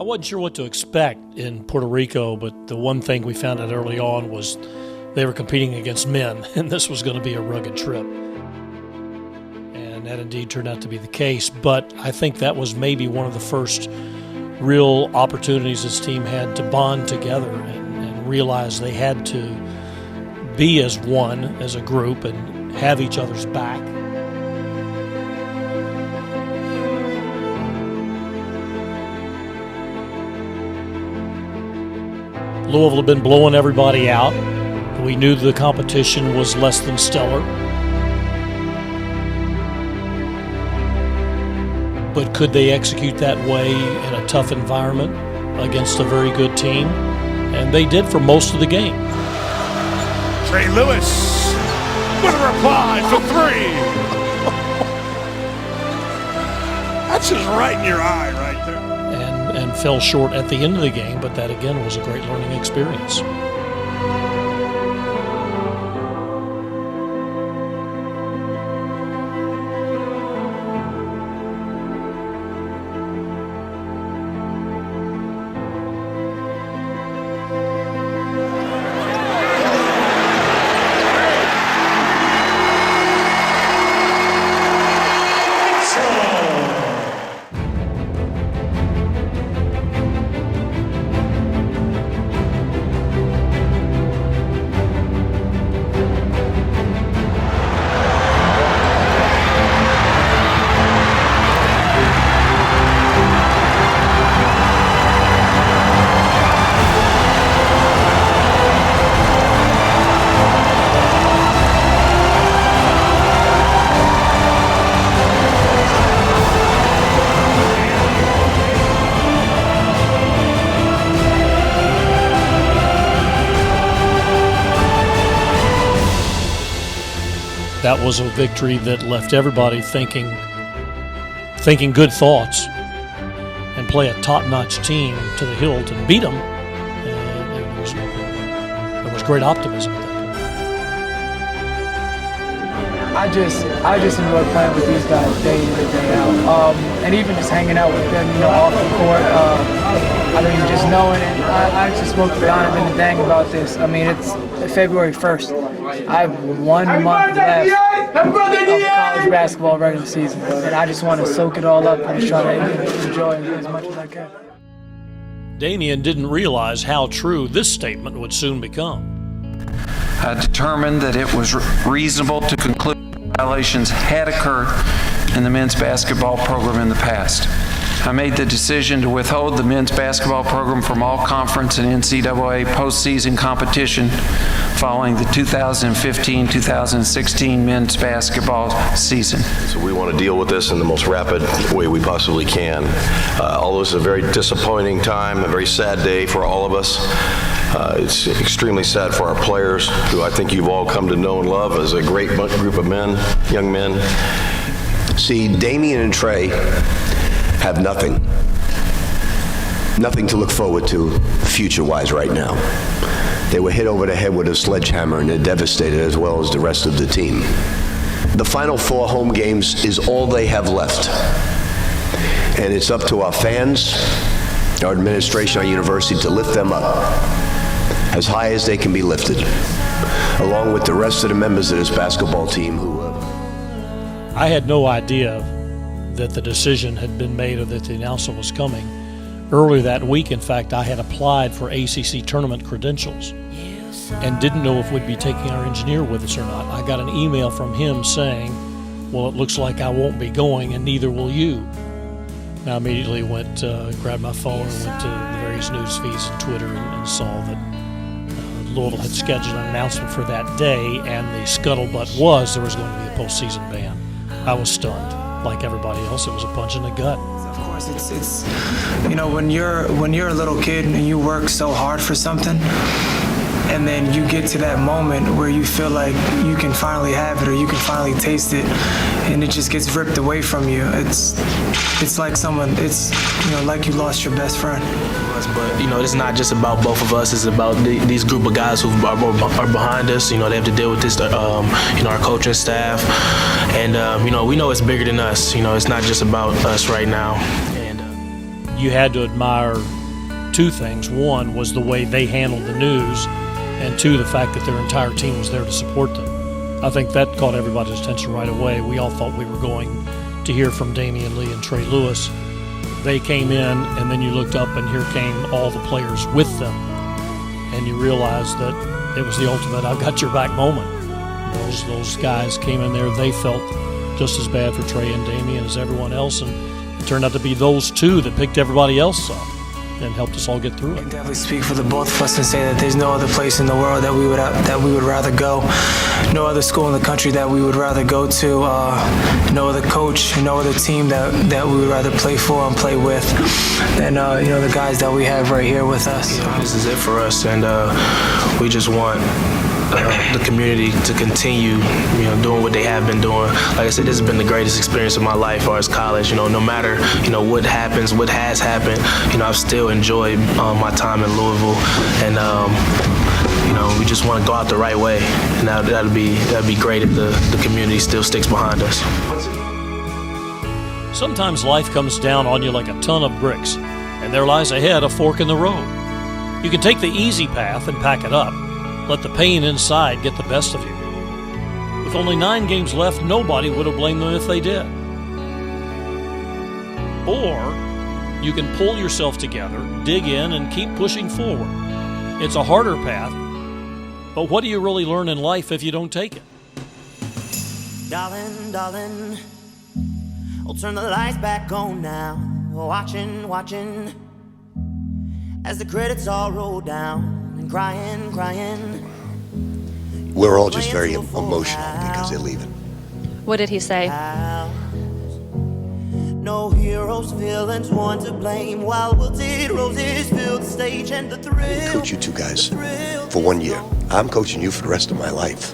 I wasn't sure what to expect in Puerto Rico, but the one thing we found out early on was they were competing against men, and this was going to be a rugged trip. And that indeed turned out to be the case, but I think that was maybe one of the first real opportunities this team had to bond together and realize they had to be as one, as a group, and have each other's back. Louisville had been blowing everybody out. We knew the competition was less than stellar. But could they execute that way in a tough environment against a very good team? And they did for most of the game. Trey Lewis with a reply for three. That's just right in your eye right there. And fell short at the end of the game, but that again was a great learning experience. That was a victory that left everybody thinking good thoughts and play a top-notch team to the hilt and beat them. There was great optimism at that point. I just enjoy playing with these guys day in and day out, and even just hanging out with them, off the court. Just knowing it. I just spoke to Donovan and Dang about this. It's February 1st. I have 1 month left of college basketball regular season, and I just want to soak it all up and just try to enjoy it as much as I can. Damian didn't realize how true this statement would soon become. I determined that it was reasonable to conclude violations had occurred in the men's basketball program in the past. I made the decision to withhold the men's basketball program from all conference and NCAA postseason competition following the 2015-2016 men's basketball season. So we want to deal with this in the most rapid way we possibly can. Although it's a very disappointing time, a very sad day for all of us. It's extremely sad for our players, who I think you've all come to know and love as a great group of men, young men. See, Damian and Trey have nothing to look forward to future-wise right now. They were hit over the head with a sledgehammer and they're devastated, as well as the rest of the team. The final 4 home games is all they have left. And it's up to our fans, our administration, our university to lift them up as high as they can be lifted, along with the rest of the members of this basketball team who I had no idea that the decision had been made or that the announcement was coming. Earlier that week, in fact, I had applied for ACC tournament credentials and didn't know if we'd be taking our engineer with us or not. I got an email from him saying, well, it looks like I won't be going and neither will you. I immediately grabbed my phone and went to the various news feeds and Twitter and saw that Louisville had scheduled an announcement for that day, and the scuttlebutt was there was going to be a postseason ban. I was stunned. Like everybody else, it was a punch in the gut. Of course, it's when you're a little kid and you work so hard for something, and then you get to that moment where you feel like you can finally have it or you can finally taste it, and it just gets ripped away from you. It's like like you lost your best friend. But it's not just about both of us. It's about these group of guys who are behind us. They have to deal with this. Our coaching staff, and we know it's bigger than us. It's not just about us right now. And you had to admire two things. One was the way they handled the news, and two, the fact that their entire team was there to support them. I think that caught everybody's attention right away. We all thought we were going to hear from Damian Lee and Trey Lewis. They came in, and then you looked up, and here came all the players with them, and you realized that it was the ultimate "I've got your back" moment. Those guys came in there. They felt just as bad for Trey and Damian as everyone else, and it turned out to be those two that picked everybody else up and helped us all get through I it. can definitely speak for the both of us and say that there's no other place in the world that we would rather go, no other school in the country that we would rather go to, no other coach, no other team that we would rather play for and play with than the guys that we have right here with us. This is it for us, and we just want the community to continue, doing what they have been doing. Like I said, this has been the greatest experience of my life as far as college. No matter, what happens, what has happened, I've still enjoyed my time in Louisville, and we just want to go out the right way, and that'd be great if the community still sticks behind us. Sometimes life comes down on you like a ton of bricks, and there lies ahead a fork in the road. You can take the easy path and pack it up. Let the pain inside get the best of you. With only 9 games left, nobody would have blamed them if they did. Or you can pull yourself together, dig in, and keep pushing forward. It's a harder path, but what do you really learn in life if you don't take it? Darling, darling, I'll turn the lights back on now. Watching, as the credits all roll down. Crying. We're all just very emotional because they're leaving. What did he say? No heroes, villains, one to blame. While wilted roses fill the stage, and the thrill. I coach you two guys for 1 year. I'm coaching you for the rest of my life.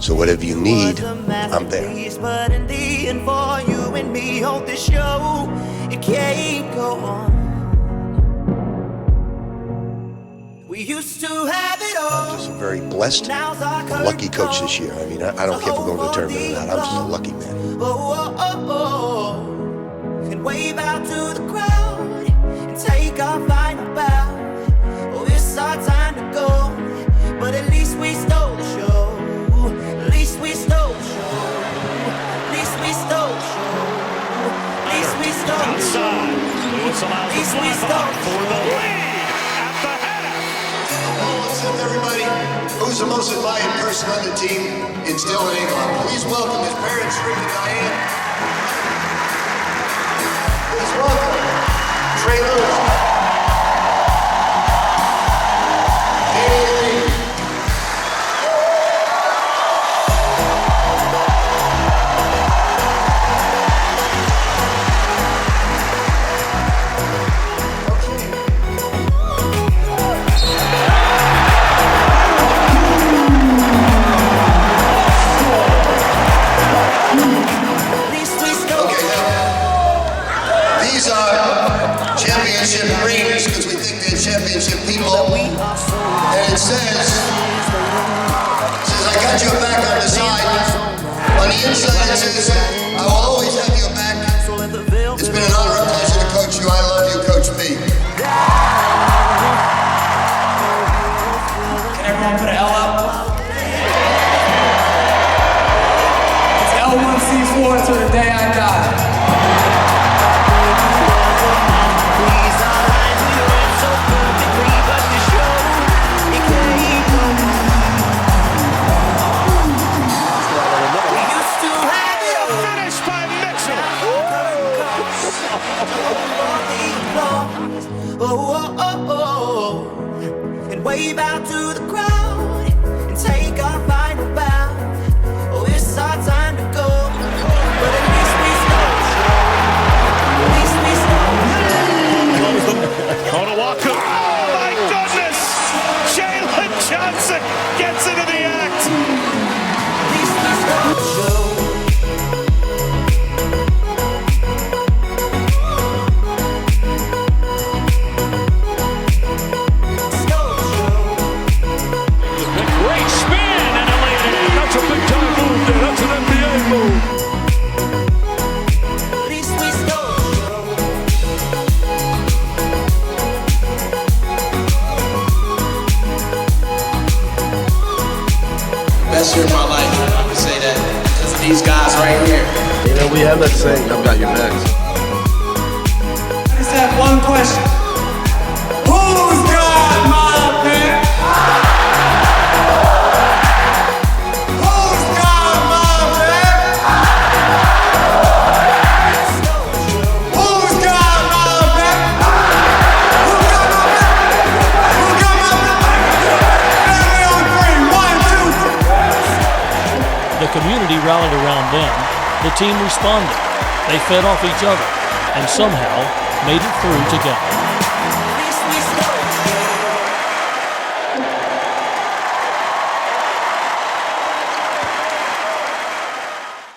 So whatever you need, I'm there. But in the end, for you and me, hold this show, it can't go on. We used to have it all. I'm just a very blessed, lucky coach this year. I mean, I don't care if we're going to the tournament or not. I'm just a lucky man. And wave out to the crowd and take our final bow. Oh, it's our time to go, but at least we stole the show. At least we stole the show. At least we stole the show. At least we stole the show. At least we stole the show. Everybody, who's the most admired person on the team in still in England? Please welcome his parents, Rick and Diane. Please welcome Trey Lewis. Championship people, and it says, I got your back on the side. On the inside it says, I will always have your back. It's been an honor and pleasure to coach you. I love you, Coach B. Can everyone put an L up? It's L1C4 until the day I die. And wave out to the crowd and take our final bow. Oh, it's our time to go, but at least these guys right here. You know, we have that saying, I've got your back. I just have one question. Who's got my back? Who's got my back? Who's got my back? Who got my back? Who got my back? Family on three. 1, 2, 3. The community rallied around them. The team responded. They fed off each other and somehow made it through together.